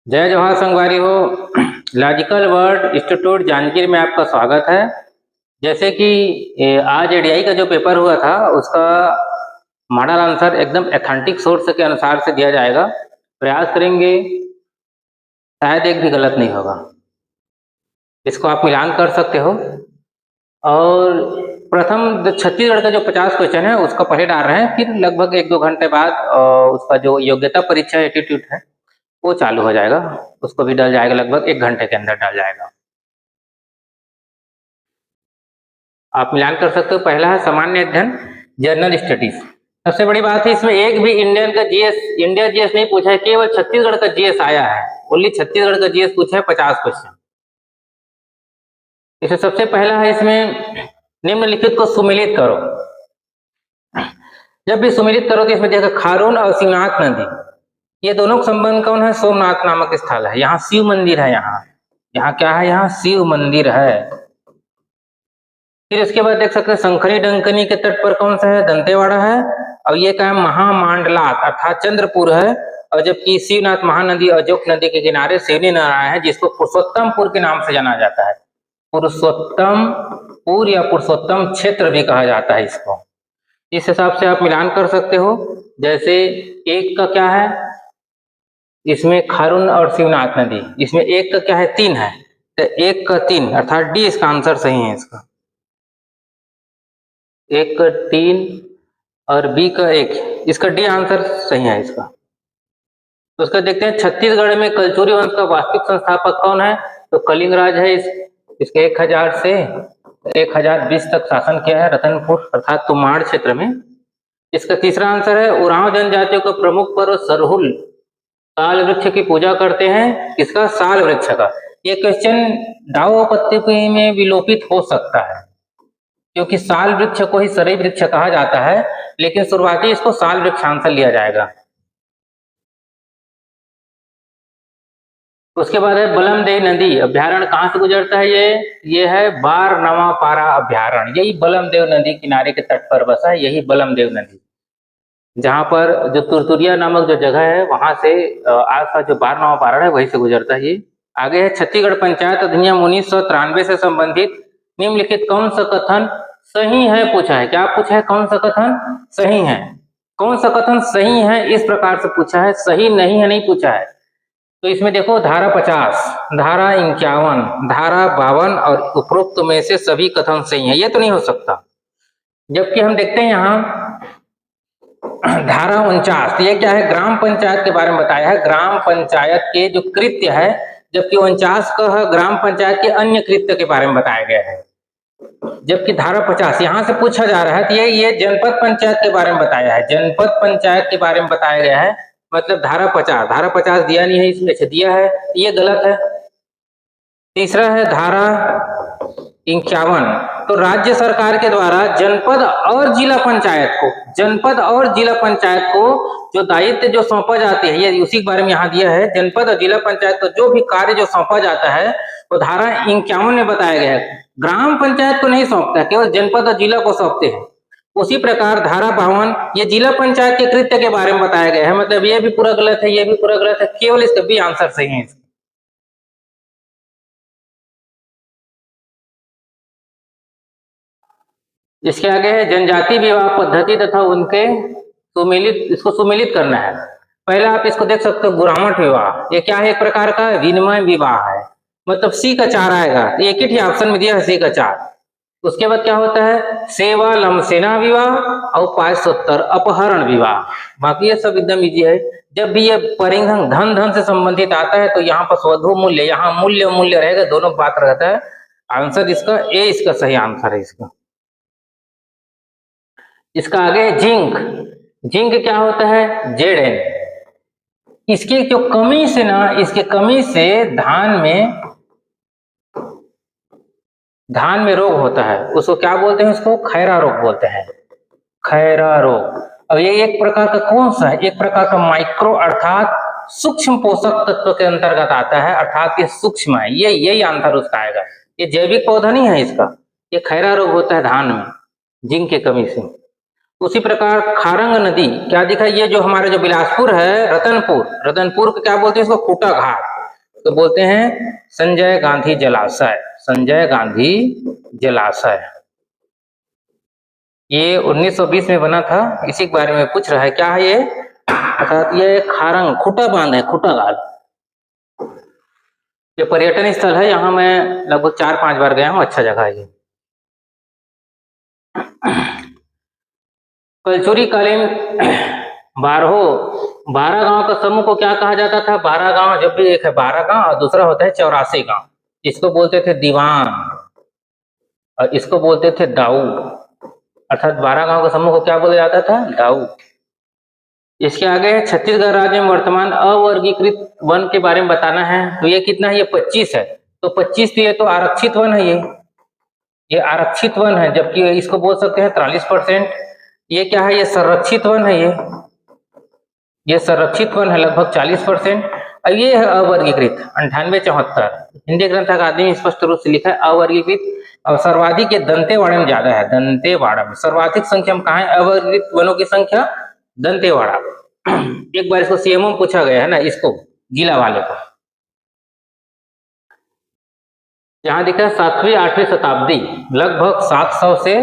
जय जवाहर संगवारी हो। लॉजिकल वर्ड इंस्टीट्यूट जांजगीर में आपका स्वागत है। जैसे कि आज एडीआई का जो पेपर हुआ था उसका मॉडल आंसर एकदम एथेंटिक सोर्स के अनुसार से दिया जाएगा। प्रयास करेंगे, शायद एक भी गलत नहीं होगा। इसको आप मिलान कर सकते हो। और प्रथम छत्तीसगढ़ का जो 50 क्वेश्चन है उसका पहले डाल रहे हैं, फिर लगभग 1-2 घंटे बाद उसका जो योग्यता परीक्षा एटीट्यूड है वो चालू हो जाएगा। उसको भी डल जाएगा, लगभग 1 घंटे के अंदर डल जाएगा। आप मिलान कर सकते हो। पहला है सामान्य अध्ययन, जनरल स्टडीज। सबसे बड़ी बात है इसमें एक भी इंडियन का जीएस, इंडिया जीएस नहीं पूछा है, केवल छत्तीसगढ़ का जीएस आया है। ओनली छत्तीसगढ़ का जीएस पूछा है 50 क्वेश्चन। इसमें सबसे पहला है, इसमें निम्नलिखित को सुमेलित करो। जब भी सुमेलित करो तो इसमें देखो खारून और शिवनाथ नदी, ये दोनों का संबंध कौन है? सोमनाथ नामक स्थल है। यहाँ शिव मंदिर है। यहाँ क्या है? यहाँ शिव मंदिर है। फिर इसके बाद देख सकते हैं शंखनी डंकनी के तट पर कौन सा है? दंतेवाड़ा है। और ये क्या है? महामांडलात अर्थात चंद्रपुर है। और जबकि शिवनाथ महानदी अजोक नदी के किनारे सिवनी नारायण है, जिसको पुरुषोत्तमपुर के नाम से जाना जाता है। पुरुषोत्तमपुर या पुरुषोत्तम क्षेत्र भी कहा जाता है इसको। इस हिसाब से आप मिलान कर सकते हो। जैसे एक का क्या है? इसमें खारून और शिवनाथ नदी, इसमें एक का क्या है? 3 है, तो 1 का 3 अर्थात डी इसका आंसर सही है। इसका 1 का 3 और बी का 1, इसका डी आंसर सही है इसका। तो उसका देखते हैं छत्तीसगढ़ में कलचुरी वंश का वास्तविक संस्थापक कौन है? तो कलिंगराज है। इसके 1000 से 1020 तक शासन किया है रतनपुर अर्थात तुमाड़ क्षेत्र में। इसका तीसरा आंसर है उरांव जनजातियों का प्रमुख पर्व सरहुल साल वृक्ष की पूजा करते हैं। किसका? साल वृक्ष का। ये क्वेश्चन डाउ पत्ती में विलोपित हो सकता है, क्योंकि साल वृक्ष को ही सरई वृक्ष कहा जाता है, लेकिन शुरुआती इसको साल वृक्ष आंसर लिया जाएगा। उसके बाद है बलमदेव नदी अभ्यारण्य कहाँ से गुजरता है? ये है बारनवापारा अभ्यारण्य। यही बलमदेव नदी किनारे के तट पर बसा है, यही बलमदेव नदी, जहाँ पर जो तुरतुरिया नामक जो जगह है वहां से आसपास जो बारनवापारा है वहीं से गुजरता है ये। आगे है छत्तीसगढ़ पंचायत अधिनियम 1993 से संबंधित निम्नलिखित कौन सा कथन सही है? पूछा है। क्या पूछा है? कौन सा कथन सही है? कौन सा कथन सही है इस प्रकार से पूछा है, सही नहीं है नहीं पूछा है। तो इसमें देखो धारा 50, धारा 51, धारा 52 और उपरोक्त में से सभी कथन सही है, ये तो नहीं हो सकता। जबकि हम देखते हैं यहाँ धारा 49, ये क्या है? ग्राम पंचायत के बारे में बताया है, ग्राम पंचायत के जो कृत्य है। जबकि 49 का ग्राम पंचायत के अन्य कृत्य के बारे में बताया गया है। जबकि धारा 50 यहाँ से पूछा जा रहा है तो ये जनपद पंचायत के बारे में बताया है, जनपद पंचायत के बारे में बताया गया है। मतलब धारा 50 दिया नहीं है इसमें, दिया है, ये गलत है। तीसरा है धारा 51, तो राज्य सरकार के द्वारा जनपद और जिला पंचायत को जो दायित्व जो सौंपा जाते हैं, ये उसी के बारे में यहाँ दिया है। जनपद और जिला पंचायत को जो भी कार्य जो सौंपा जाता है वो धारा 51 में बताया गया है। ग्राम पंचायत को नहीं सौंपता, केवल जनपद और जिला को सौंपते हैं। उसी प्रकार धारा 52 ये जिला पंचायत के कृत्य के बारे में बताया गया है। मतलब ये भी पूरा गलत है, ये भी पूरा गलत है, केवल इसका भी आंसर सही है। इसके आगे है जनजाति विवाह पद्धति तथा उनके इसको सुमेलित करना है। पहला आप इसको देख सकते हो गुरामठ विवाह, ये क्या है? एक प्रकार का विनिमय विवाह है। मतलब सी का 4 आएगा, एक ही ऑप्शन में दिया है सी का 4। उसके बाद क्या होता है? सेवा लमसेना विवाह और पायसोत्तर अपहरण विवाह। बाकी ये सब एकदम इजी है। जब भी ये परिंधन धन से संबंधित आता है तो यहाँ पर स्वधु मूल्य, यहाँ मूल्य रहेगा, दोनों बात रहता है। आंसर इसका ए, इसका सही आंसर है इसका। इसका आगे जिंक क्या होता है? Zn। इसके जो कमी से ना, इसके कमी से धान में रोग होता है, उसको क्या बोलते हैं? उसको खैरा रोग बोलते हैं, खैरा रोग। अब ये एक प्रकार का कौन सा है? एक प्रकार का माइक्रो अर्थात सूक्ष्म पोषक तत्व के अंतर्गत आता है, अर्थात ये सूक्ष्म है, यही आंसर उसका आएगा। ये जैविक पौधा नहीं है इसका। ये खैरा रोग होता है धान में जिंक की कमी से। उसी प्रकार खारंग नदी क्या दिखा? ये जो हमारे जो बिलासपुर है, रतनपुर को क्या बोलते हैं? इसको खूटा घाट। तो बोलते हैं संजय गांधी जलाशय, संजय गांधी जलाशय। ये 1920 में बना था। इसी के बारे में पूछ रहा है, क्या है ये? अर्थात ये खारंग खुटा बांध है, खुटा घाट। ये पर्यटन स्थल है, यहाँ मैं लगभग 4-5 बार गया हूँ, अच्छा जगह है ये। कलचुरी कालीन 12 गांव का समूह को क्या कहा जाता था? 12 गांव, जब भी एक है 12 गांव और दूसरा होता है 84 गांव। इसको बोलते थे दीवान और इसको बोलते थे दाऊ। अर्थात 12 गांव के समूह को क्या बोला जाता था? दाऊ। इसके आगे छत्तीसगढ़ राज्य में वर्तमान अवर्गीकृत वन के बारे में बताना है। तो ये कितना है? ये 25 है। तो 25 तो ये तो आरक्षित वन है, ये आरक्षित वन है, जबकि इसको बोल सकते हैं 43%। ये क्या है? ये संरक्षित वन है, ये संरक्षित वन है लगभग 40%। और ये है अवर्गीकृत 98-74। हिंदी ग्रंथ अकादमी स्पष्ट रूप से लिखा है अवर्गीकृत। और सर्वाधिक ये दंतेवाड़ा में ज्यादा है, दंतेवाड़ा में सर्वाधिक संख्या में। कहा है अवर्गीकृत वनों की संख्या? दंतेवाड़ा। एक बार इसको सीएमओ में पूछा गया है ना, इसको जिला वाले को। यहाँ दिखा है 7वीं-8वीं शताब्दी, लगभग 700 से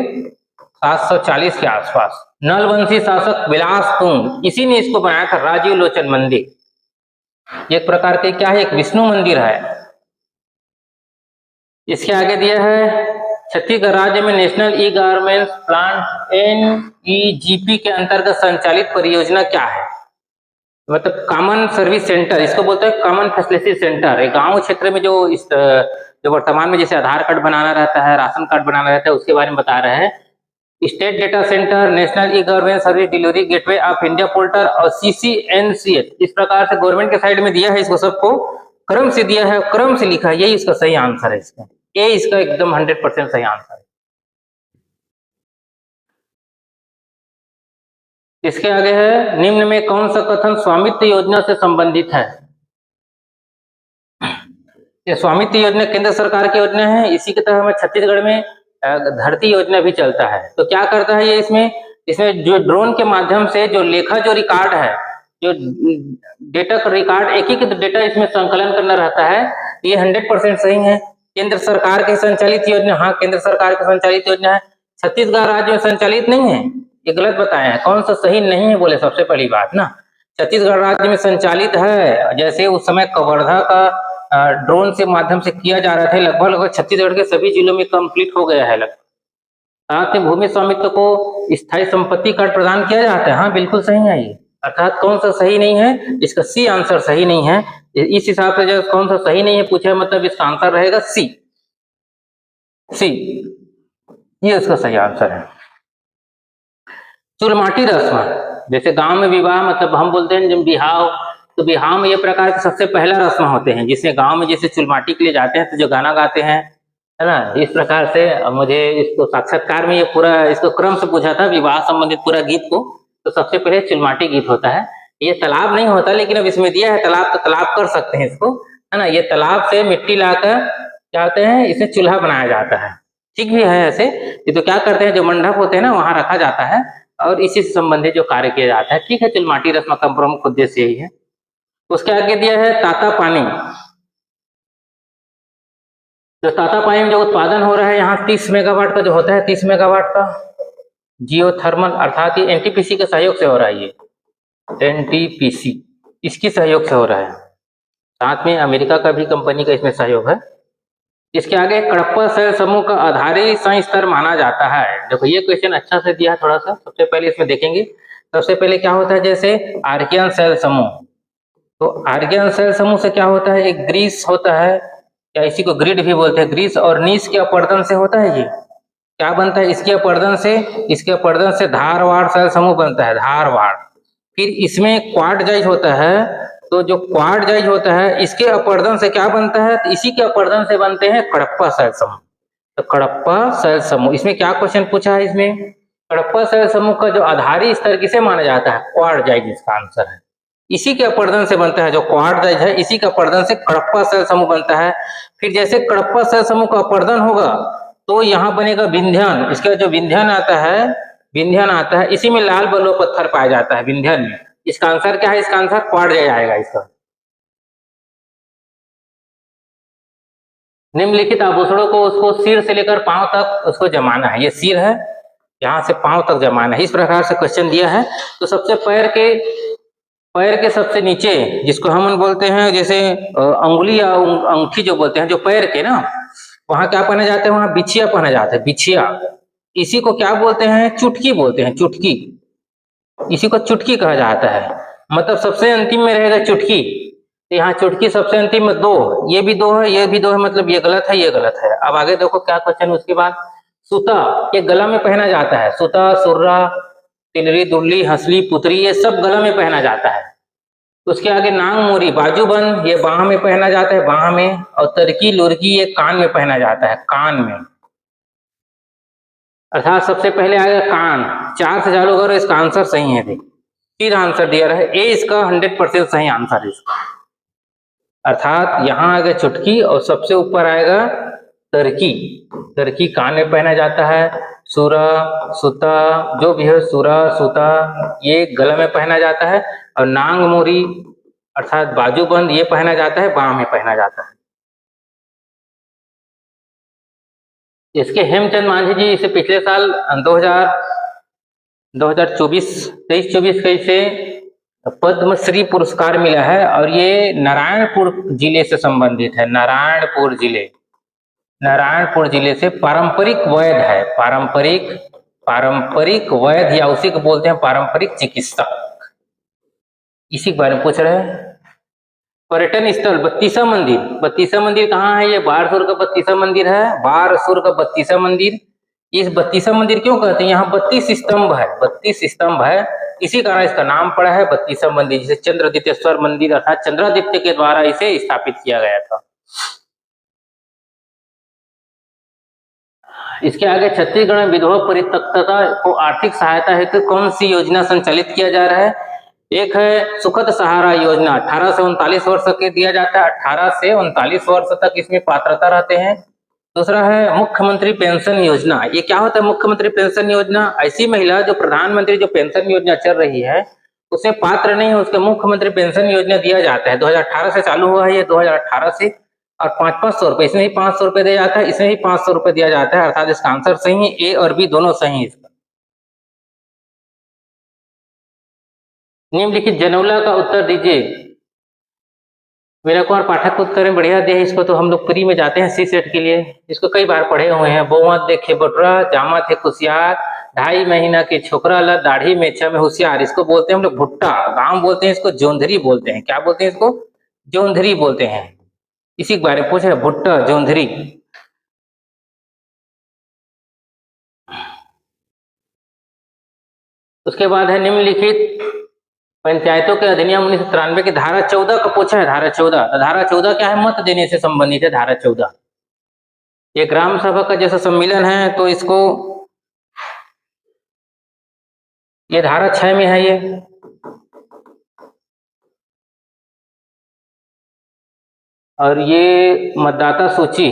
740 के आसपास। नलवंशी शासक विलास तुंग, इसी ने इसको बनाया था, राजीव लोचन मंदिर। एक प्रकार के क्या है? एक विष्णु मंदिर है। इसके आगे दिया है छत्तीसगढ़ राज्य में national e garments plant NEGP के अंतर्गत संचालित परियोजना क्या है? मतलब कॉमन सर्विस सेंटर, इसको बोलते हैं कॉमन फैसिलिटी सेंटर। गांव क्षेत्र में जो वर्तमान में जैसे आधार कार्ड बनाना रहता है, राशन कार्ड बनाना रहता है, उसके बारे में बता रहे हैं। State data centre, national e government service delivery gateway of India portal और CCNCH। इस प्रकार से गवर्नमेंट के साइड में दिया है, इसको सबको क्रम से दिया है, क्रम से लिखा है। यही इसका सही आंसर है। इसका ये इसका एकदम 100% सही आंसर है। इसके आगे है निम्न में कौन सा कथन स्वामित्व योजना से संबंधित है? ये स्वामित्व योजना केंद्र सरकार की योजना है। इसी के तहत हमें छत्तीसगढ़ में धरती योजना भी चलता है। तो क्या करता है ये? इसमें जो ड्रोन के माध्यम से जो रिकॉर्ड है, जो डेटा का रिकॉर्ड, एक ही डेटा इसमें संकलन करना रहता है। ये 100% सही है। केंद्र सरकार की संचालित योजना, हाँ केंद्र सरकार की संचालित योजना है। छत्तीसगढ़ राज्य में संचालित नहीं है, ये गलत बताया है। कौन सा सही नहीं है बोले, सबसे पहली बात ना, छत्तीसगढ़ राज्य में संचालित है। जैसे उस समय कवर्धा का ड्रोन से माध्यम से किया जा रहा था, लगभग छत्तीसगढ़ के सभी जिलों में कंप्लीट हो गया है। साथ में भूमि स्वामित्व को स्थायी संपत्ति कार्ड प्रदान किया जाता है। हाँ बिल्कुल सही है ये। अर्थात कौन सा सही नहीं है? इसका सी आंसर सही नहीं है। इस हिसाब से जब कौन सा सही नहीं है पूछा, मतलब इसका आंसर रहेगा सी। ये इसका सही आंसर है। चुलमाटी रस्म, जैसे गांव में विवाह, मतलब हम बोलते हैं जब बिहाव, तो बिहाव में ये प्रकार के सबसे पहला रस्म होते हैं, जिससे गांव में जैसे चुलमाटी के लिए जाते हैं तो जो गाना गाते हैं, है ना, इस प्रकार से। मुझे इसको साक्षात्कार में ये पूरा इसको क्रम से पूछा था, विवाह संबंधित पूरा गीत को। तो सबसे पहले चुलमाटी गीत होता है। ये तालाब नहीं होता, लेकिन अब इसमें दिया है तालाब, तो तालाब कर सकते हैं इसको, है ना। ये तालाब से मिट्टी लाकर क्या होते हैं, इसे चूल्हा बनाया जाता है। ठीक भी है ऐसे। ये तो क्या करते हैं, जो मंडप होते हैं ना, वहां रखा जाता है और इसी से संबंधित जो कार्य किया जाता है। ठीक है, चुलमाटी रस्म का प्रमुख उद्देश्य यही है। उसके आगे दिया है ताता पानी। जो ताता पानी में जो उत्पादन हो रहा है यहाँ 30 मेगावाट का जो होता है, 30 मेगावाट का जियोथर्मल, अर्थात ये NTPC के सहयोग से हो रहा है। ये NTPC इसकी सहयोग से हो रहा है। साथ में अमेरिका का भी कंपनी का इसमें सहयोग है। इसके आगे कडप्पा शैल समूह का आधारी संस्तर माना जाता है। देखो ये क्वेश्चन अच्छा से दिया है थोड़ा सा। सबसे पहले इसमें देखेंगे, सबसे पहले क्या होता है, जैसे आर्कियन शैल समूह। तो आर्कियन शैल समूह से क्या होता है, एक ग्रीस होता है, या इसी को ग्रिड भी बोलते हैं। ग्रीस और नीस के अपर्दन से होता है। ये क्या बनता है, इसके अपर्दन से धारवाड़ शैल समूह बनता है, धारवाड़। फिर इसमें क्वार्टजाइट होता है, तो जो क्वार्टजाइट होता है इसके अपर्दन से क्या बनता है, तो इसी के अपर्दन से बनते हैं कडप्पा शैल समूह। तो कडप्पा शैल समूह, इसमें क्या क्वेश्चन पूछा है, इसमें कडप्पा शैल समूह का जो आधारी स्तर किसे माना जाता है, क्वार्टजाइट इसका आंसर है। इसी के अपर्दन से बनता है, जो क्वार्टजाइट है इसी के अपर्दन से कडप्पा शैल समूह बनता है। फिर जैसे कडप्पा शैल समूह का अपर्दन होगा तो यहाँ बनेगा विंध्यन। इसका जो विंध्यन आता है, इसी में लाल बलुआ पत्थर पाया जाता है, विंध्यन में। इसका आंसर क्या है, इसका आंसर क्वार्टजाइट आएगा इसका। निम्नलिखित आभूषणों को उसको सिर से लेकर पांव तक उसको जमाना है। ये सिर है, यहाँ से पांव तक जमाना है। इस प्रकार से क्वेश्चन दिया है। तो सबसे पैर के सबसे नीचे, जिसको हम बोलते हैं जैसे अंगुली या अंगूठी जो बोलते हैं, जो पैर के ना, वहां क्या पहना जाता है? वहां बिछिया पहना जाता है, बिछिया। इसी को क्या बोलते हैं? चुटकी बोलते हैं, चुटकी। इसी को चुटकी कहा जाता है। मतलब सबसे अंतिम में रहेगा चुटकी। तो यहाँ चुटकी सबसे अंतिम में दो, ये भी दो है, ये भी दो है, मतलब ये गलत है, ये गलत है। अब आगे देखो क्या क्वेश्चन है उसके बाद। सूता, ये गला में पहना जाता है। सूता, सुर्रा, तिलरी, दुल्ली, हंसली, पुतरी, ये सब गला में पहना जाता है। उसके आगे नांग मोरी, बाजूबंद, ये बाह में पहना जाता है, बाह में। और तरकी, लुरकी, ये कान में पहना जाता है, कान में। अर्थात सबसे पहले आएगा कान। 4 से चालू करो, इसका आंसर सही है। देख, सीधा आंसर दिया रहा है ए, इसका 100% सही आंसर है इसका। अर्थात यहाँ आएगा चुटकी और सबसे ऊपर आएगा तरकी। तरकी कान में पहना जाता है। सूरा, सूता, जो भी है, सूरा, सूता, ये गला में पहना जाता है। और नांग मोरी अर्थात बाजूबंद, ये पहना जाता है, बाह में पहना जाता है। इसके हेमचंद मांझी जी इसे पिछले साल 2024 कैसे पद्मश्री पुरस्कार मिला है। और ये नारायणपुर जिले से संबंधित है। नारायणपुर जिले से पारंपरिक वैद्य है। पारंपरिक वैद्य, या उसी को बोलते हैं पारंपरिक चिकित्सक। इसी के बारे में पूछ रहे हैं। पर्यटन स्थल बत्तीसा मंदिर। बत्तीसा मंदिर कहाँ है? ये बारसूर का बत्तीसा मंदिर है। बारसूर का बत्तीसा मंदिर। इस बत्तीसा मंदिर क्यों कहते हैं? यहाँ 32 स्तंभ है, 32 स्तंभ है, इसी कारण इसका नाम पड़ा है बत्तीसा मंदिर। जिसे चंद्रदित्येश्वर मंदिर अर्थात चंद्रादित्य के द्वारा इसे स्थापित किया गया था। इसके आगे छत्तीसगढ़ में विधवा परित्यक्तता को आर्थिक सहायता हेतु कौन सी योजना संचालित किया जा रहा है? एक है सुखद सहारा योजना, 18 से 39 वर्ष तक के दिया जाता है। 18 से 39 वर्ष तक इसमें पात्रता रहते हैं। दूसरा है मुख्यमंत्री पेंशन योजना। ये क्या होता है मुख्यमंत्री पेंशन योजना? ऐसी महिला जो प्रधानमंत्री जो पेंशन योजना चल रही है उसे पात्र नहीं है, उसके मुख्यमंत्री पेंशन योजना दिया जाता है। 2018 से चालू हुआ है ये, 2018 से। और 500 रुपए, इसमें ही 500 रुपए दिया जाता है, इसमें ही 500 रुपए दिया जाता है। अर्थात इसका आंसर सही है, ए और बी दोनों सही है। इसका निम्नलिखित जनौला का उत्तर दीजिए। वीरा कुमार पाठक उत्तर में बढ़िया दे। इसको तो हम लोग प्री में जाते हैं सी सेट के लिए, इसको कई बार पढ़े हुए हैं। बोमत देखे बटरा, जामा थे कुसियार, 2.5 महीना के छोकरा ला, दाढ़ी मेछा में होशियार। इसको बोलते हैं हम लोग भुट्टा, गांव बोलते हैं इसको जोंधरी बोलते हैं। क्या बोलते हैं इसको? जोंधरी बोलते हैं। इसी के बारे में पूछे, भुट्टा, जोंधरी। उसके बाद है निम्नलिखित पंचायतों के अधिनियम 1993 की धारा 14 का पूछा है। धारा 14, तो धारा 14 क्या है? मत देने से संबंधित है धारा 14। ये ग्राम सभा का जैसा सम्मेलन है, तो इसको ये धारा 6 में है ये। और ये मतदाता सूची,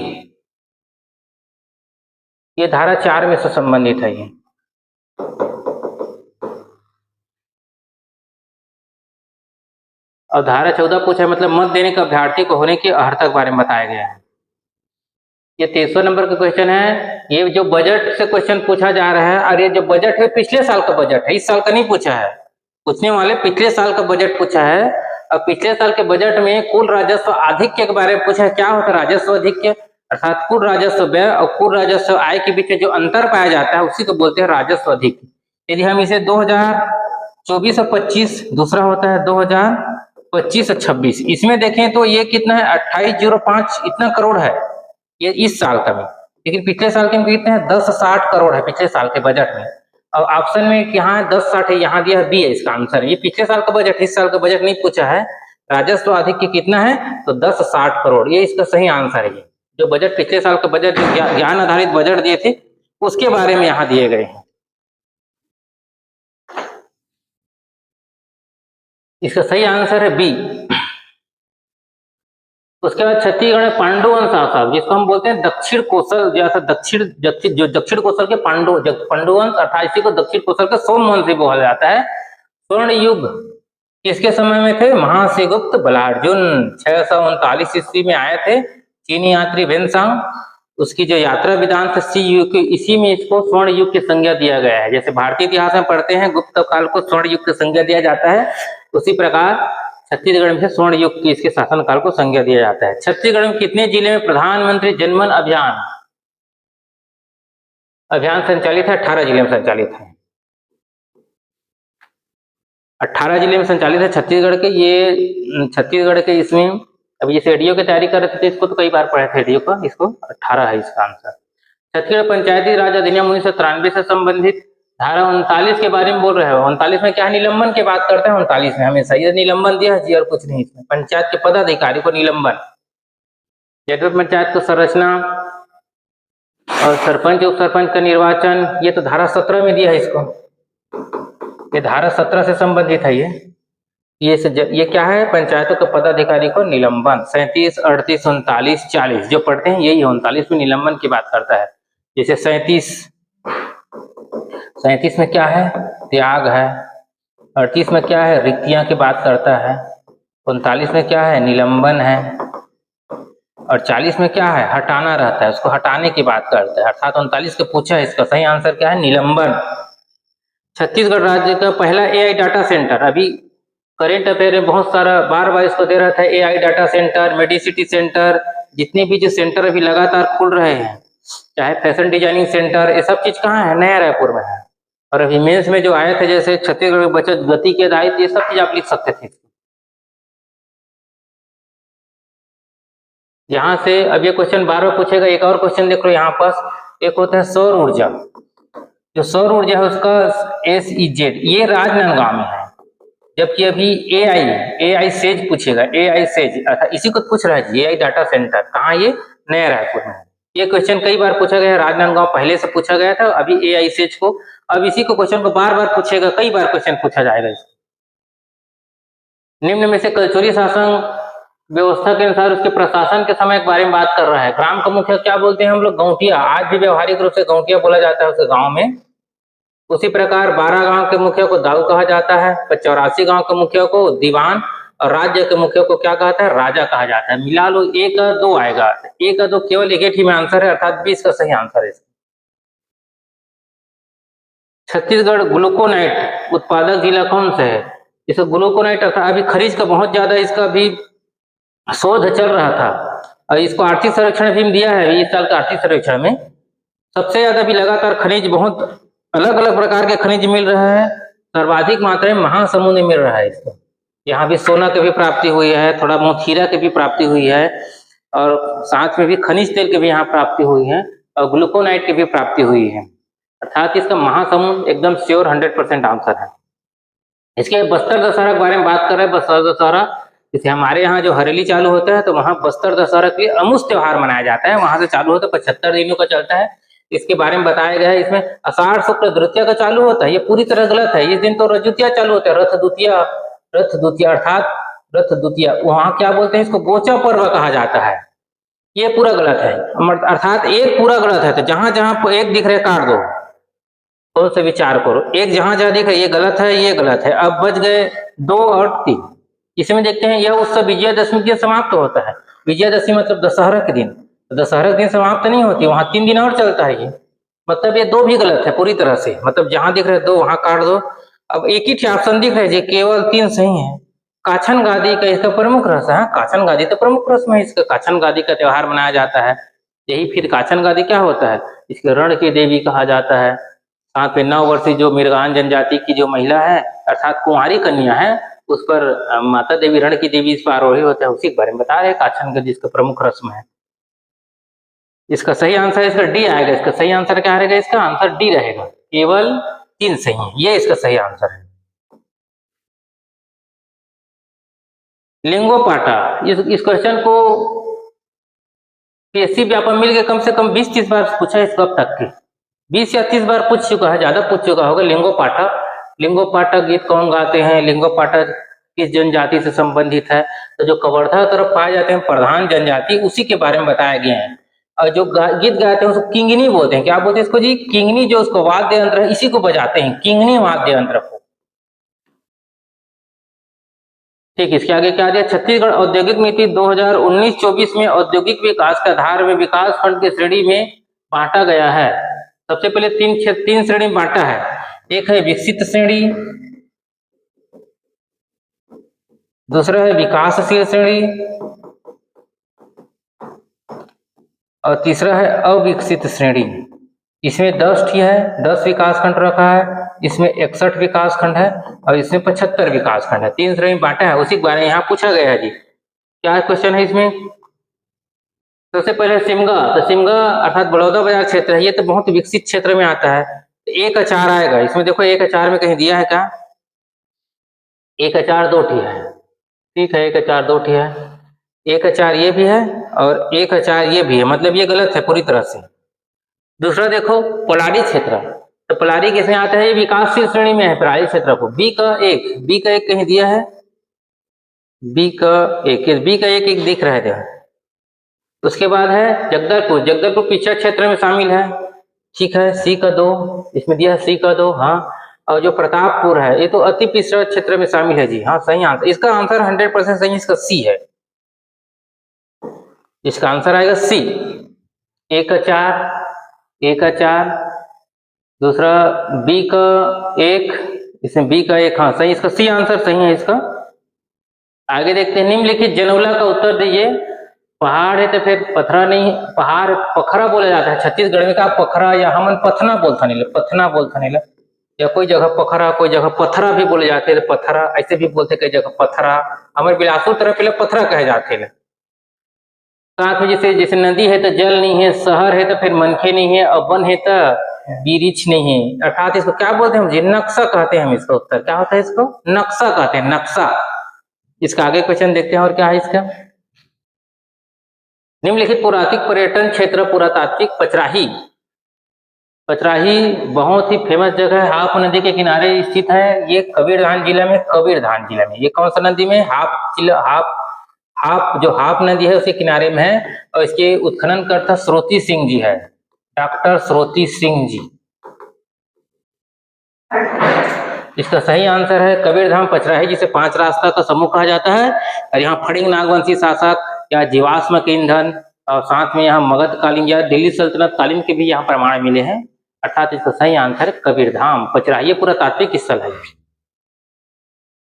ये धारा 4 में से संबंधित है ये। और धारा 14 पूछा मतलब मत देने का अभ्यर्थी को होने की अर्हता के बारे में बताया गया है। ये 23 नंबर का क्वेश्चन है। ये जो बजट से क्वेश्चन पूछा जा रहा है, और ये जो बजट है पिछले साल का बजट है, इस साल का नहीं पूछा है। पूछने वाले पिछले साल का बजट पूछा है। और पिछले साल के बजट में कुल राजस्व आधिक्य के बारे में पूछा है। क्या होता है राजस्व आधिक्य? अर्थात कुल राजस्व व्यय और कुल राजस्व आय के बीच में जो अंतर पाया जाता है उसी को बोलते हैं राजस्व आधिक्य। यदि हम इसे 2024 और 25, दूसरा होता है 2025 और 26, इसमें देखें तो ये कितना है? 2805 इतना करोड़ है ये इस साल का में। लेकिन पिछले साल के में कितने हैं? 1060 करोड़ है पिछले साल के बजट में। और ऑप्शन में यहाँ है 1060 है, यहाँ दिया है बी है इसका आंसर। ये पिछले साल का बजट, इस साल का बजट नहीं पूछा है। राजस्व आधिक्य कितना है? तो 1060 करोड़, ये इसका सही आंसर है। ये जो बजट पिछले साल का बजट, ज्ञान आधारित बजट दिए थे उसके बारे में यहाँ दिए गए हैं। इसका सही आंसर है बी। उसके बाद छत्तीसगढ़ में पांडुवन शासक, जिसको हम बोलते हैं दक्षिण कोसल, जैसा दक्षिण कोसल के पांडुवन, अर्थात इसी को दक्षिण कोसल के सोमवंश भी बोला जाता है। स्वर्ण युग किसके समय में थे? महासेगुप्त बलार्जुन 639 ईस्वी में आए थे। चीनी यात्री वेनसांग, उसकी जो यात्रा वृत्तांत सी युग, इसी में इसको स्वर्ण युग की संज्ञा दिया गया है। जैसे भारतीय इतिहास में पढ़ते हैं गुप्त काल को स्वर्ण युग की संज्ञा दिया जाता है, उसी प्रकार छत्तीसगढ़ में स्वर्ण युग की इसके शासनकाल को संज्ञा दिया जाता है। छत्तीसगढ़ में कितने जिले में प्रधानमंत्री जनमन अभियान संचालित है? 18 जिले में संचालित है। 18 जिले में संचालित है छत्तीसगढ़ के। ये छत्तीसगढ़ के इसमें अभी जैसे एडीओ की तैयारी कर रहे थे इसको तो कई बार पढ़े थे एडीओ का, इसको 18 है इसका आंसर। छत्तीसगढ़ पंचायती राज अधिनियम 1993 से संबंधित धारा 39 के बारे में बोल रहे हो। 39 में क्या निलंबन की बात करते हैं। 39 में हमेशा ये निलंबन दिया है जी, और कुछ नहीं। इसमें पंचायत के पदाधिकारी को निलंबन, जनपद पंचायत को संरचना और सरपंच उप सरपंच का निर्वाचन, ये तो धारा 17 में दिया है इसको। ये धारा 17 से संबंधित है। ये क्या है? पंचायतों के पदाधिकारी को निलंबन। 37, 38, 39, 40 जो पढ़ते हैं यही 39 में निलंबन की बात करता है। जैसे 37 में क्या है? त्याग है। 38 में क्या है? रिक्तियां की बात करता है। 39 में क्या है? निलंबन है। और 40 में क्या है? हटाना रहता है, उसको हटाने की बात करता है। अर्थात 39 का पूछा है, इसका सही आंसर क्या है? निलंबन। छत्तीसगढ़ राज्य का पहला एआई डाटा सेंटर, अभी करेंट अफेयर में बहुत सारा बार बार इसको दे रहा था। AI data centre, Medicity centre, जितने भी जो सेंटर अभी लगातार खुल रहे हैं, चाहे फैशन डिजाइनिंग सेंटर, ये सब चीज कहाँ है? नया रायपुर में है। और अभी मेंस में जो आए थे जैसे छत्तीसगढ़ बचत गति के आधारित, ये सब चीज आप लिख सकते थे। यहाँ से अब ये क्वेश्चन बार बार पूछेगा। एक और क्वेश्चन देख लो यहाँ पास, एक होता है सौर ऊर्जा। जो सौर ऊर्जा है उसका SEZ, ये राजनांदगांव में है। जबकि अभी एआई सेज पूछेगा, एआई सेज इसी को पूछ रहा है जी। एआई डाटा सेंटर कहाँ? ये नया रायपुर में है। ये क्वेश्चन कई बार पूछा गया है। राजनांदगांव पहले से पूछा गया था, अभी एआई सेज को, अब इसी को क्वेश्चन को बार बार पूछेगा, कई बार क्वेश्चन पूछा जाएगा इसको। निम्न में से कल्चुरी शासन व्यवस्था के अनुसार उसके प्रशासन के समय के बारे में बात कर रहा है। ग्राम का मुखिया क्या बोलते हैं हम लोग? गौटिया। आज भी व्यवहारिक रूप से गौटिया बोला जाता है उसके गाँव में। उसी प्रकार 12 गांव के मुखिया को दाऊ कहा जाता है, 84 गांव के मुखिया को दीवान, और राज्य के मुखिया को क्या कहता है? राजा कहा जाता है। मिला लो 1 और 2 आएगा। 1 और 2 केवल एक ही में आंसर है, अर्थात 20 का सही आंसर है। छत्तीसगढ़ ग्लूकोनाइट उत्पादक जिला कौन सा है? इसका ग्लूकोनाइट अर्थात अभी खनिज का बहुत ज्यादा इसका भी शोध चल रहा था, और इसको आर्थिक सर्वेक्षण भी दिया है। इस साल का आर्थिक सर्वेक्षण में सबसे ज्यादा भी लगातार खनिज, बहुत अलग अलग प्रकार के खनिज मिल रहा है। सर्वाधिक मात्रा में महासमुंद में मिल रहा है इसको। यहाँ भी सोना की भी प्राप्ति हुई है, थोड़ा बहुत हीरा की भी प्राप्ति हुई है, और साथ में भी खनिज तेल की भी यहाँ प्राप्ति हुई है, और ग्लूकोनाइट की भी प्राप्ति हुई है। अर्थात इसका महासमुंद एकदम श्योर 100% आंसर है। इसके बस्तर दशहरा के बारे में बात कर रहे हैं। बस्तर दशहरा जैसे हमारे यहाँ जो हरेली चालू होता है, तो वहाँ बस्तर दशहरा के लिए अमुस त्योहार मनाया जाता है। वहां से चालू होता है, 75 दिनों का चलता है। इसके बारे में बताया गया है। इसमें आषाढ़ शुक्ल द्वितीया का चालू होता है, ये पूरी तरह गलत है। इस दिन तो रथ द्वितीया चालू होता है, रथ द्वितीया अर्थात रथ द्वितीया, वहां क्या बोलते हैं? इसको गोचा पर्व कहा जाता है। ये पूरा गलत है, अर्थात एक पूरा गलत है। तो जहां जहां एक दिख रहे काट दो, कौन से विचार करो। एक जहां जहां दिख रहा है ये गलत है, ये गलत है। अब बच गए 2 और 3। इसमें देखते हैं यह उत्सव विजयादशमी के दिन समाप्त होता है। विजयादशमी मतलब दशहरा के दिन, दशहरा के दिन समाप्त नहीं होती, वहां 3 दिन और चलता है। ये मतलब ये 2 भी गलत है पूरी तरह से। मतलब जहां दिख रहे 2 वहां काट दो। अब एक ही ऑप्शन दिख रहा है, केवल 3 सही है। काछन गादी का इसका प्रमुख रस्म है। काछन गादी तो प्रमुख रस्म है इसका। काछन गादी का त्योहार मनाया जाता है। यही फिर काछन गादी क्या होता है? इसके रण की देवी कहा जाता है। साथ में 9 वर्षीय जो मिर्गान जनजाति की जो महिला है, अर्थात कुंवारी कन्या है, उस पर माता देवी, रण की देवी इस पर आरोही होता है। उसी के बारे में बता रहे काछन गादी इसका प्रमुख रस्म है। इसका सही आंसर इसका डी आएगा। इसका सही आंसर क्या रहेगा? इसका आंसर डी रहेगा। केवल 3 सही है, ये इसका सही आंसर है। लिंगोपाटा, इस क्वेश्चन को पीएससी व्यापक मिल के कम से कम 20-30 बार पूछा है। इस वक्त तक के 20 या 30 बार पूछ चुका है, ज्यादा पूछ चुका होगा। लिंगोपाटा गीत कौन गाते हैं? लिंगोपाटा किस जनजाति से संबंधित है? तो जो कवर्धा तरफ पाए जाते हैं प्रधान जनजाति, उसी के बारे में बताया गया है। और जो गीत गाते हैं उसको किंगनी बोलते हैं। क्या बोलते हैं इसको जी? किंगनी। जो उसको वाद्य यंत्र है इसी को बजाते हैं, किंगनी वाद्य यंत्र को। ठीक, इसके आगे क्या दिया, छत्तीसगढ़ औद्योगिक नीति 2019-24 में औद्योगिक विकास के आधार में विकास खंड की श्रेणी में बांटा गया है। सबसे पहले तीन श्रेणी में बांटा है। एक है विकसित श्रेणी, दूसरा है विकासशील श्रेणी और तीसरा है अविकसित श्रेणी। इसमें 10 है, 10 विकास खंड रखा है, इसमें 61 विकास खंड है और इसमें 75 विकास खंड है। 3 श्रेणी बांटा है, उसी के बारे में यहाँ पूछा गया है जी। क्या क्वेश्चन है इसमें? सबसे पहले सिमगा, तो सिमगा अर्थात बड़ौदा बाजार क्षेत्र है, ये तो बहुत विकसित क्षेत्र में आता है। 1/4 आएगा इसमें, देखो 1/4 में कहीं दिया है क्या? 1/4 2 है, ठीक है, 1/4 2 है, 1/4 ये भी है और 1/4 ये भी है, मतलब ये गलत है पूरी तरह से। दूसरा देखो पोलारी क्षेत्र, तो पोलारी किसमें आता है? ये विकासशील श्रेणी में है पोलारी क्षेत्र को। बी का एक कहीं दिया है, बी का एक दिख रहा है। उसके बाद है जगदलपुर पिछड़ा क्षेत्र में शामिल है, ठीक है, सी का 2 इसमें दिया है, सी का 2, हाँ। और जो प्रतापपुर है ये तो अति पिछड़ा क्षेत्र में शामिल है जी, हाँ सही आंसर, इसका आंसर 100% सही, इसका सी है, इसका आंसर आएगा सी। 1/4, दूसरा बी का 1, इसमें बी का 1, हाँ सही, इसका सी आंसर सही है इसका। आगे देखते हैं, निम्नलिखित जनौला का उत्तर दीजिए। पहाड़ है तो फिर पथरा नहीं, पहाड़ पखरा बोला जाता है छत्तीसगढ़ में, का पखरा या हमन पथना बोलता नहीं, या कोई जगह पखरा कोई जगह पथरा भी बोले जाते हैं, पथरा ऐसे भी बोलते, कई जगह पथरा। हमारे बिलासपुर तरफ पहले पथरा कहे जाते हैं। साथ में जैसे नदी है तो जल नहीं है, शहर है तो फिर मनखे नहीं है, और वन है तो बिरिछ नहीं है, अर्थात इसको क्या बोलते हैं हम जी? नक्शा कहते हैं हम इसका उत्तर। क्या होता है इसको? नक्शा कहते हैं, नक्शा। इसका आगे क्वेश्चन देखते हैं और क्या है इसका। निम्नलिखित पुरातात्विक पर्यटन क्षेत्र पुरातात्विक पचराही बहुत ही फेमस जगह है, हाप नदी के किनारे स्थित है। ये कबीरधाम जिला में, ये कौन सा नदी में? हाप जो हाप नदी है उसके किनारे में है, और इसके उत्खनन करता स्रोती सिंह जी है, डॉक्टर स्रोती सिंह जी। इसका सही आंसर है कबीरधाम पचराही, जिसे 5 रास्ता का समूह कहा जाता है। और यहाँ फड़िंग नागवंशी शासक या जीवाश्म के ईंधन, और साथ में यहाँ मगध कालीन या दिल्ली सल्तनत कालीन के भी यहाँ प्रमाण मिले हैं, अर्थात इसका सही आंसर है कबीरधाम पचराही। ये पुरातात्विक स्थल है।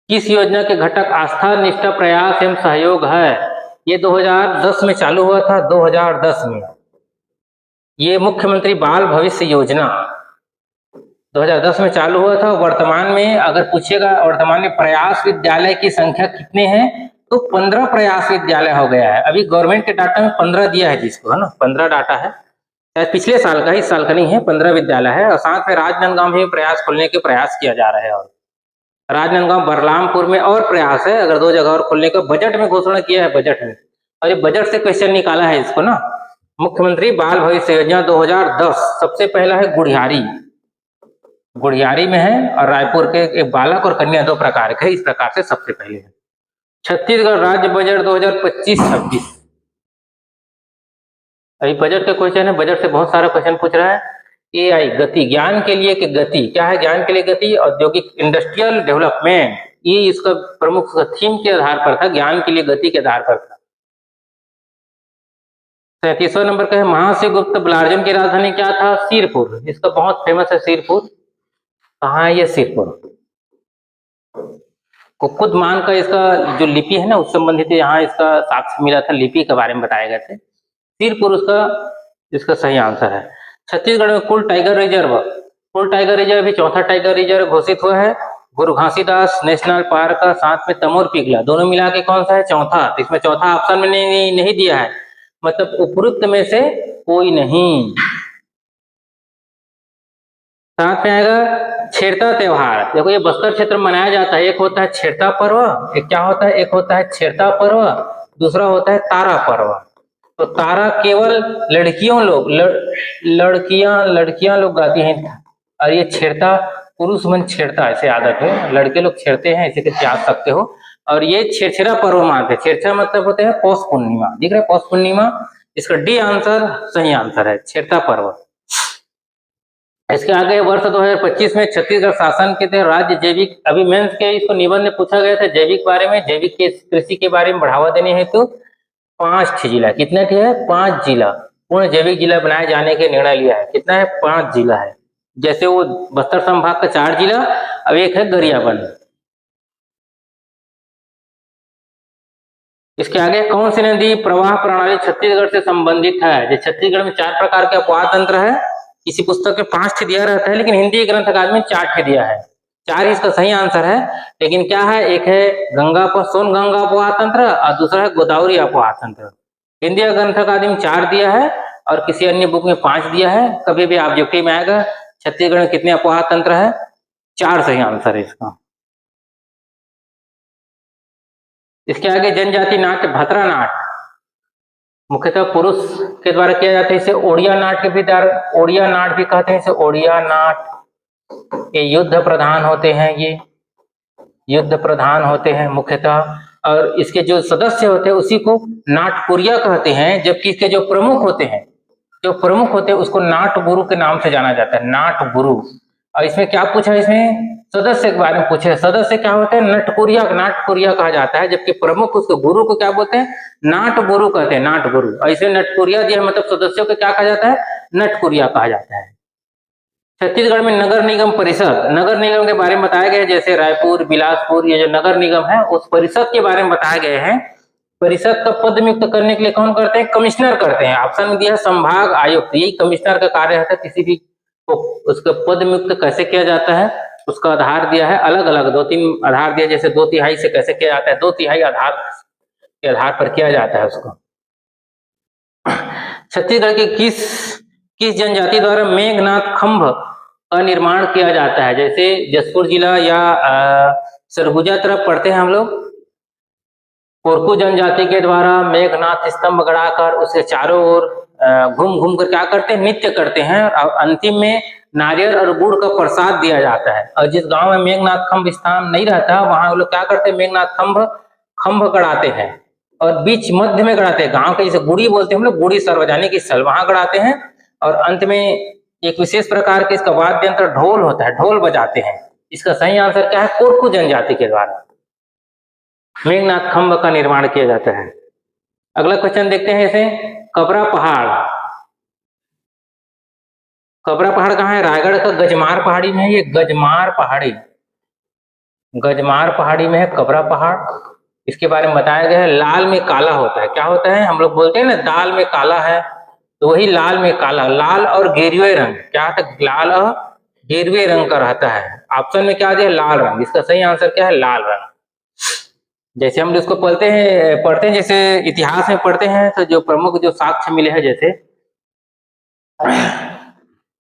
किस योजना के घटक आस्था, निष्ठा, प्रयास एवं सहयोग है? ये 2010 में चालू हुआ था, 2010 में। ये मुख्यमंत्री बाल भविष्य योजना 2010 में चालू हुआ था। वर्तमान में अगर पूछेगा वर्तमान में प्रयास विद्यालय की संख्या कितने हैं, तो 15 प्रयास विद्यालय हो गया है। अभी गवर्नमेंट के डाटा में 15 दिया है जिसको, है ना, 15 डाटा है, पिछले साल का, इस साल का नहीं है, 15 विद्यालय है। और साथ में राजनांदगांव में प्रयास खोलने के प्रयास किया जा रहा है, और राजनांदगांव बलरामपुर में और प्रयास है, अगर 2 जगह और खोलने का बजट में घोषणा किया है, बजट में। और ये बजट से क्वेश्चन निकाला है इसको ना, मुख्यमंत्री बाल भविष्य योजना 2010। सबसे पहला है गुड़ियारी में है, और रायपुर के एक बालक और कन्या 2 प्रकार के, इस प्रकार से सबसे पहले है। छत्तीसगढ़ राज्य बजट 2025-26। अभी बजट का क्वेश्चन है, बजट से बहुत सारा क्वेश्चन पूछ रहा है। AI गति, ज्ञान के लिए कि गति, क्या है ज्ञान के लिए गति? औद्योगिक इंडस्ट्रियल डेवलपमेंट, ये इसका प्रमुख थीम के आधार पर था, ज्ञान के लिए गति के आधार पर था। 37वां नंबर का है, महाशिवगुप्त बलार्जुन की राजधानी क्या था? सिरपुर। इसका बहुत फेमस है सिरपुर। कहाँ है ये सिरपुर? कुकुद मान का इसका जो लिपि है ना, उस संबंधित यहाँ इसका साक्ष्य मिला था, लिपि के बारे में बताए गए थे। सिरपुर इसका सही आंसर है। छत्तीसगढ़ में कुल टाइगर रिजर्व भी 4था टाइगर रिजर्व घोषित हुआ है। गुरु घासीदास नेशनल पार्क का, साथ में तमोर पिघला, दोनों मिला के कौन सा है? 4था। तो इसमें 4था ऑप्शन में नहीं दिया है, मतलब उपरोक्त में से कोई नहीं। साथ में आएगा छेरता त्योहार। देखो ये बस्तर क्षेत्र में मनाया जाता है। एक होता है छेरता पर्व, एक क्या होता है, एक होता है छेरता पर्व, दूसरा होता है तारा पर्व। तो तारा केवल लड़कियां लोग गाती हैं, और ये छेड़ता पुरुष मन छेड़ता, ऐसे आदत है, लड़के लोग छेड़ते हैं, ऐसे याद सकते हो। और ये छेरछेरा पर्व मानते हैं। छेरछेरा मतलब होते हैं पौष पूर्णिमा, दिख रहा है पौष पूर्णिमा। इसका डी आंसर सही आंसर है, छेरता पर्व। इसके आगे वर्ष 2025 में छत्तीसगढ़ शासन के तहत राज्य जैविक, अभी मेंस के इसको निबंध में पूछा गया था जैविक बारे में, जैविक कृषि के बारे में बढ़ावा देने हेतु 5 जिला, कितने थे है 5 जिला पूर्ण जैविक जिला बनाए जाने के निर्णय लिया है। कितना है 5 जिला है। जैसे वो बस्तर संभाग का 4 जिला, अब एक है गरियाबंद। इसके आगे कौन सी नदी प्रवाह प्रणाली छत्तीसगढ़ से संबंधित है। जो छत्तीसगढ़ में 4 प्रकार के अपवाह तंत्र है, किसी पुस्तक में 5 दिया रहता है, लेकिन हिंदी ग्रंथ अकादमी में 4 दिया है। 4 ही इसका सही आंसर है। लेकिन क्या है, एक है गंगा पर सोन गंगा अपवाह तंत्र और दूसरा है गोदावरी अपवाह तंत्र। हिंदी ग्रंथ अकादमी में 4 दिया है और किसी अन्य बुक में 5 दिया है। कभी भी ऑब्जेक्टिव में आएगा छत्तीसगढ़ में कितने अपवाह तंत्र है, 4 सही आंसर है इसका। इसके आगे जनजाति नाट्य भतरा नाट्य मुख्यतः पुरुष के द्वारा किया जाता है। इसे ओडिया नाट्य भी ओडिया नाट्य भी कहते हैं। इसे ओडिया नाट्य, ये युद्ध प्रधान होते हैं, ये युद्ध प्रधान होते हैं मुख्यतः। और इसके जो सदस्य होते हैं उसी को नाटपुरिया कहते हैं, जबकि इसके जो प्रमुख होते हैं उसको नाट गुरु के नाम से जाना जाता है, नाट गुरु। और इसमें क्या पूछा, इसमें सदस्य के बारे में पूछे। सदस्य क्या होते हैं, नाटपुरिया कहा जाता है, जबकि प्रमुख उसको गुरु को क्या बोलते हैं, नाट गुरु कहते हैं, नाट गुरु। और इसमें नटपुरिया दिया मतलब सदस्यों को क्या कहा जाता है, नटपुरिया कहा जाता है। छत्तीसगढ़ में नगर निगम परिषद, नगर निगम के बारे में बताया गया है। जैसे रायपुर, बिलासपुर, ये जो नगर निगम है उस परिषद के बारे में बताए गए हैं। परिषद का पद नियुक्त करने के लिए कौन करते हैं, कमिश्नर करते हैं। ऑप्शन में दिया है संभाग आयुक्त, यही कमिश्नर का कार्य है। किसी भी को उसका पद नियुक्त कैसे किया जाता है उसका आधार दिया है, अलग अलग 2-3 आधार दिया। जैसे 2/3 से कैसे किया जाता है, 2/3 आधार के आधार पर किया जाता है उसको। छत्तीसगढ़ के किस जनजाति द्वारा मेघनाथ खंभ का निर्माण किया जाता है। जैसे जसपुर जिला या सरगुजा तरफ पढ़ते हैं हम लोग, कोरकू जनजाति के द्वारा मेघनाथ स्तंभ गड़ाकर उसके चारों ओर घूम घूम कर क्या करते हैं, नृत्य करते हैं। और अंतिम में नारियल और गुड़ का प्रसाद दिया जाता है। और जिस गांव में मेघनाथ खंभ स्थान नहीं रहता वहां लोग क्या करते हैं, मेघनाथ खंभ गड़ाते हैं और बीच मध्य में गड़ाते हैं। गांव के जैसे गुड़ी बोलते हैं हम लोग, गुड़ी सार्वजनिक स्थल, वहां गड़ाते हैं। और अंत में एक विशेष प्रकार के इसका वाद्य यंत्र ढोल होता है, ढोल बजाते हैं। इसका सही आंसर क्या है, कोरकू जनजाति के द्वारा मेघनाथ खंभ का निर्माण किया जाता है। अगला क्वेश्चन देखते हैं। इसे कबरा पहाड़ कहाँ है, रायगढ़ का गजमार पहाड़ी में है। ये गजमार पहाड़ी में है कबरा पहाड़। इसके बारे में बताया गया है लाल में काला होता है। क्या होता है, हम लोग बोलते हैं ना दाल में काला है, तो वही लाल में काला, लाल और गेरुए रंग, क्या होता है, लाल और गेरुए रंग का रहता है। ऑप्शन में क्या दिया, लाल रंग। इसका सही आंसर क्या है, लाल रंग। जैसे हम इसको पढ़ते हैं जैसे इतिहास में पढ़ते हैं, तो जो प्रमुख जो साक्ष्य मिले हैं, जैसे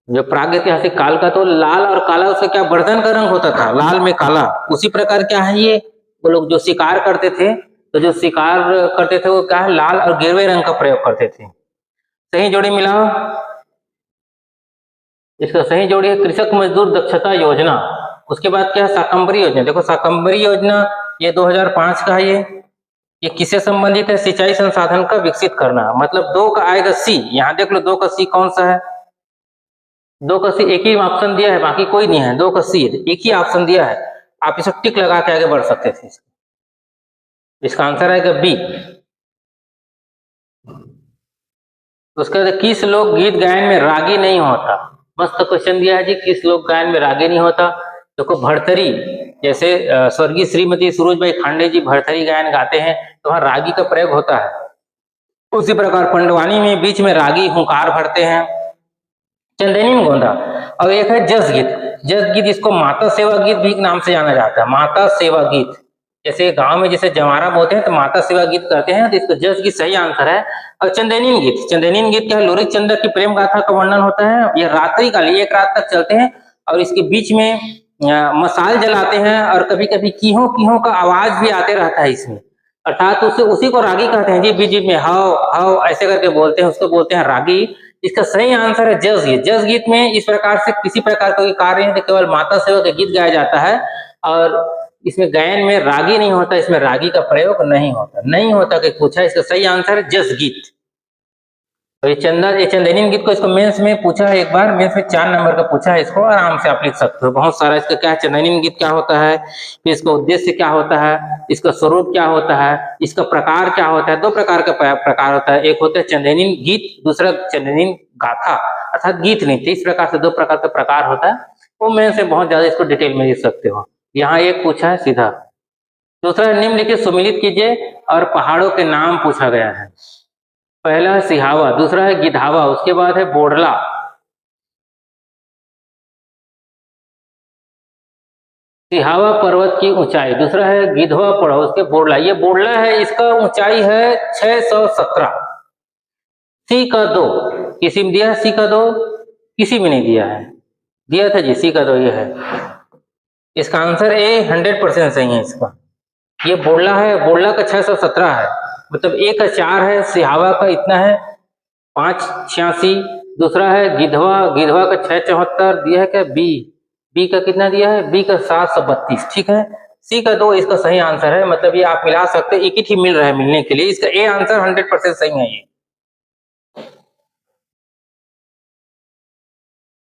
जो प्रागैतिहासिक काल का, तो लाल और काला उसका क्या बर्तन का रंग होता था, लाल में काला। उसी प्रकार क्या है, ये वो लोग जो शिकार करते थे, तो जो शिकार करते थे वो क्या है, लाल और गेरुए रंग का प्रयोग करते थे। सही जोड़ी मिलाओ। इसका सही जोड़ी है कृषक मजदूर दक्षता योजना। उसके बाद क्या है, शाकंभरी योजना। देखो शाकंभरी योजना ये 2005 का है। ये किससे संबंधित है, सिंचाई संसाधन का विकसित करना। मतलब 2 का आएगा सी, यहाँ देख लो 2 का सी कौन सा है, 2 का सी एक ही ऑप्शन दिया है, बाकी कोई नहीं है। 2 का सी एक ही ऑप्शन दिया है, आप इसे टिक लगा के आगे बढ़ सकते थे। इसका आंसर आएगा बी। उसके बाद किस लोक गीत गायन में रागी नहीं होता। मस्त क्वेश्चन दिया है जी, किस लोक गायन में रागी नहीं होता। देखो भरथरी, जैसे स्वर्गीय श्रीमती सूरजबाई खांडे जी भरथरी गायन गाते हैं तो वहां रागी का प्रयोग होता है। उसी प्रकार पंडवानी में बीच में रागी हुंकार भरते हैं। चंदेनी में गोंदा। और एक है जस गीत, इसको माता सेवा गीत भी नाम से जाना जाता है, माता सेवा गीत। जैसे गांव में जैसे जवारा बोलते हैं तो माता सेवा गीत करते हैं, तो इसको जस गीत सही आंसर है। और चंदेनी गीत क्या है, लोरी चंद्र की प्रेम गाथा का वर्णन होता है। यह रात्रि काल 1 रात तक चलते हैं और इसके बीच में मसाल जलाते हैं और कभी कभी कीहों का आवाज भी आते रहता है इसमें, अर्थात उसी को रागी कहते हैं जी। बीच में हाव हाव ऐसे करके बोलते हैं, उसको बोलते हैं रागी। इसका सही आंसर है जस गीत में इस प्रकार से किसी प्रकार का कार्य नहीं, केवल माता सेवा का गीत गाया जाता है और इसमें गायन में रागी नहीं होता, इसमें रागी का प्रयोग नहीं होता कि पूछा। इसका सही आंसर है जस गीत। तो ये चंदेनियन गीत को इसको मेंस में पूछा है, एक बार मेंस में 4 नंबर का पूछा है, इसको आराम से आप लिख सकते हो। बहुत सारा इसका क्या है, चंदेनियन गीत क्या होता है, फिर इसका उद्देश्य क्या होता है, इसका स्वरूप क्या होता है, इसका प्रकार क्या होता है। 2 प्रकार का प्रकार होता है, एक होता है चंदेनियन गीत, दूसरा चंदेनियन गाथा अर्थात गीत नृत्य। इस प्रकार से 2 प्रकार का प्रकार होता है। वो मेंस में बहुत ज्यादा इसको डिटेल में लिख सकते हो। यहाँ एक पूछा है सीधा। दूसरा निम्नलिखित सुमिलित कीजिए और पहाड़ों के नाम पूछा गया है। पहला है सिहावा, दूसरा है गिधावा, उसके बाद है बोडला। सिहावा पर्वत की ऊंचाई, दूसरा है गिधवा पड़ाव, उसके बोडला। ये बोडला है, इसका ऊंचाई है 617। सी का 2 किसी में दिया है, सी का 2 किसी में नहीं दिया है, दिया था जी सी का 2 ये है। इसका आंसर ए 100% सही है इसका। ये बोडला है, बोडला का 617 है, मतलब ए का 4 है, सिहावा का इतना है 586। दूसरा है गिधवा, गिधवा का 674 दिया है क्या, बी का कितना दिया है, बी का 732। ठीक है, सी का 2 इसका सही आंसर है। मतलब ये आप मिला सकते हैं, एक ही मिल रहा है मिलने के लिए। इसका ए आंसर 100% सही है ये।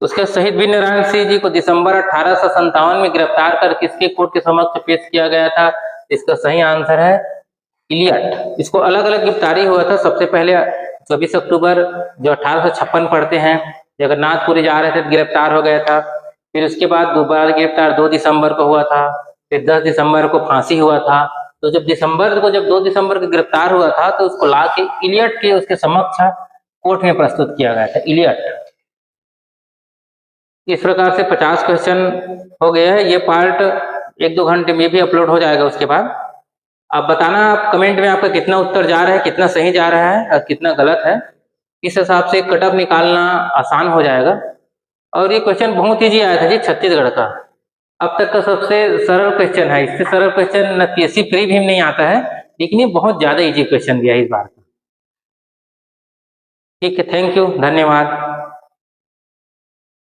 उसके शहीद वीर नारायण सिंह जी को दिसंबर 1857 में गिरफ्तार कर किसके कोर्ट के समक्ष पेश किया गया था। इसका सही आंसर है इलियट। इसको अलग अलग गिरफ्तारी हुआ था। सबसे पहले 24 अक्टूबर जो 1856 पढ़ते हैं, जगन्नाथपुरी जा रहे थे तो गिरफ्तार हो गया था। फिर उसके बाद दोबारा गिरफ्तार 2 दिसंबर को हुआ था। फिर 10 दिसंबर को फांसी हुआ था। तो जब 2 दिसंबर को गिरफ्तार हुआ था तो उसको ला के इलियट के उसके समक्ष कोर्ट में प्रस्तुत किया गया था, इलियट। इस प्रकार से 50 क्वेश्चन हो गए हैं। ये पार्ट 1-2 घंटे में भी अपलोड हो जाएगा। उसके बाद आप बताना, आप कमेंट में आपका कितना उत्तर जा रहा है, कितना सही जा रहा है और कितना गलत है। इस हिसाब से कट ऑफ निकालना आसान हो जाएगा। और ये क्वेश्चन बहुत ईजी आया था जी, छत्तीसगढ़ का अब तक का सबसे सरल क्वेश्चन है। इससे सरल क्वेश्चन पीएससी प्री भी नहीं आता है, लेकिन ये बहुत ज्यादा इजी क्वेश्चन दिया है इस बार। ठीक है, थैंक यू, धन्यवाद।